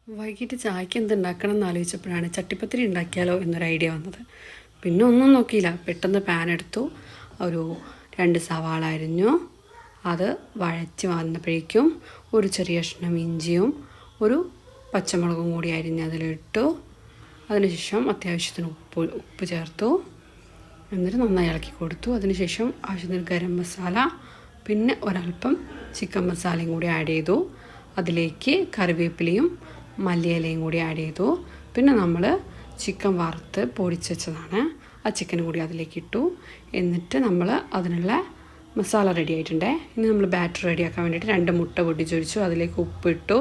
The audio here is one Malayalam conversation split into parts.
വൈകിട്ട് ചായക്ക് എന്തുണ്ടാക്കണം എന്ന് ആലോചിച്ചപ്പോഴാണ് ചട്ടിപ്പത്തിരി ഉണ്ടാക്കിയാലോ എന്നൊരു ഐഡിയ വന്നത്. പിന്നെ ഒന്നും നോക്കിയില്ല, പെട്ടെന്ന് പാൻ എടുത്തു, ഒരു 2 സവാള അരിഞ്ഞു, അത് വഴച്ച് വന്നപ്പോഴേക്കും ഒരു ചെറിയ കഷ്ണം ഇഞ്ചിയും ഒരു പച്ചമുളകും കൂടി അരിഞ്ഞ് അതിലിട്ടു. അതിനുശേഷം അത്യാവശ്യത്തിന് ഉപ്പ് ചേർത്തു, എന്നിട്ട് നന്നായി ഇളക്കി കൊടുത്തു. അതിനുശേഷം ആവശ്യത്തിന് ഗരം മസാല, പിന്നെ ഒരല്പം ചിക്കൻ മസാലയും കൂടി ആഡ് ചെയ്തു. അതിലേക്ക് കറിവേപ്പിലയും മല്ലിയിലയും കൂടി ആഡ് ചെയ്തു. പിന്നെ നമ്മൾ ചിക്കൻ വറുത്ത് പൊടിച്ച് വെച്ചതാണ്, ആ ചിക്കൻ കൂടി അതിലേക്ക് ഇട്ടു. എന്നിട്ട് നമ്മൾ അതിനുള്ള മസാല റെഡി ആയിട്ടുണ്ട്. ഇനി നമ്മൾ ബാറ്റർ റെഡിയാക്കാൻ വേണ്ടിയിട്ട് 2 മുട്ട പൊട്ടിച്ചൊഴിച്ചു, അതിലേക്ക് ഉപ്പിട്ടു,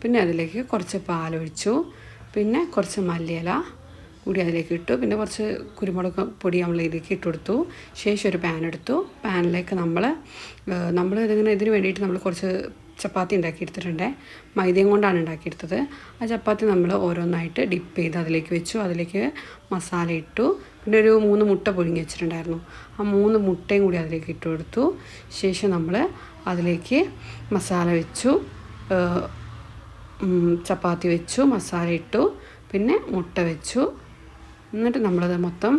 പിന്നെ അതിലേക്ക് കുറച്ച് പാലൊഴിച്ചു, പിന്നെ കുറച്ച് മല്ലിയില കൂടി അതിലേക്ക് ഇട്ടു, പിന്നെ കുറച്ച് കുരുമുളക് പൊടി നമ്മളിതിലേക്ക് ഇട്ട് കൊടുത്തു. ശേഷം ഒരു പാൻ എടുത്തു. പാനിലേക്ക് നമ്മൾ ഇതിന് വേണ്ടിയിട്ട് നമ്മൾ കുറച്ച് ചപ്പാത്തി ഉണ്ടാക്കിയെടുത്തിട്ടുണ്ട്. മൈദയും കൊണ്ടാണ് ഉണ്ടാക്കിയെടുത്തത്. ആ ചപ്പാത്തി നമ്മൾ ഓരോന്നായിട്ട് ഡിപ്പ് ചെയ്ത് അതിലേക്ക് വെച്ചു. അതിലേക്ക് മസാല ഇട്ടു. പിന്നെ ഒരു 3 മുട്ട പുഴുങ്ങി വെച്ചിട്ടുണ്ടായിരുന്നു, ആ 3 മുട്ടയും കൂടി അതിലേക്ക് ഇട്ട് കൊടുത്തു. ശേഷം നമ്മൾ അതിലേക്ക് മസാല വെച്ചു, ചപ്പാത്തി വെച്ചു, മസാല ഇട്ടു, പിന്നെ മുട്ട വെച്ചു. എന്നിട്ട് നമ്മളത് മൊത്തം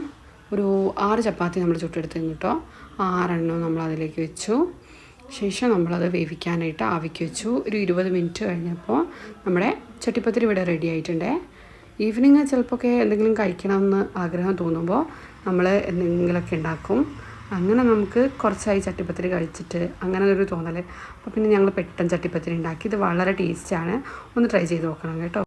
ഒരു 6 ചപ്പാത്തി നമ്മൾ ചുട്ടെടുത്തിരുന്നു കേട്ടോ. 6 എണ്ണം നമ്മൾ അതിലേക്ക് വെച്ചു. ശേഷം നമ്മളത് വേവിക്കാനായിട്ട് ആവിക്ക് വെച്ചു. ഒരു 20 മിനിറ്റ് കഴിഞ്ഞപ്പോൾ നമ്മുടെ ചട്ടിപ്പത്തിരി ഇവിടെ റെഡി ആയിട്ടുണ്ട്. ഈവനിങ് ചിലപ്പോൾ എന്തെങ്കിലും കഴിക്കണമെന്ന് ആഗ്രഹം തോന്നുമ്പോൾ നമ്മൾ എന്തെങ്കിലുമൊക്കെ ഉണ്ടാക്കും. അങ്ങനെ നമുക്ക് കുറച്ചായി ചട്ടിപ്പത്തിരി കഴിച്ചിട്ട് അങ്ങനെ ഒരു തോന്നൽ. അപ്പോൾ പിന്നെ ഞങ്ങൾ പെട്ടെന്ന് ചട്ടിപ്പത്തിരി ഉണ്ടാക്കി. ഇത് വളരെ ടേസ്റ്റാണ്, ഒന്ന് ട്രൈ ചെയ്ത് നോക്കണം കേട്ടോ.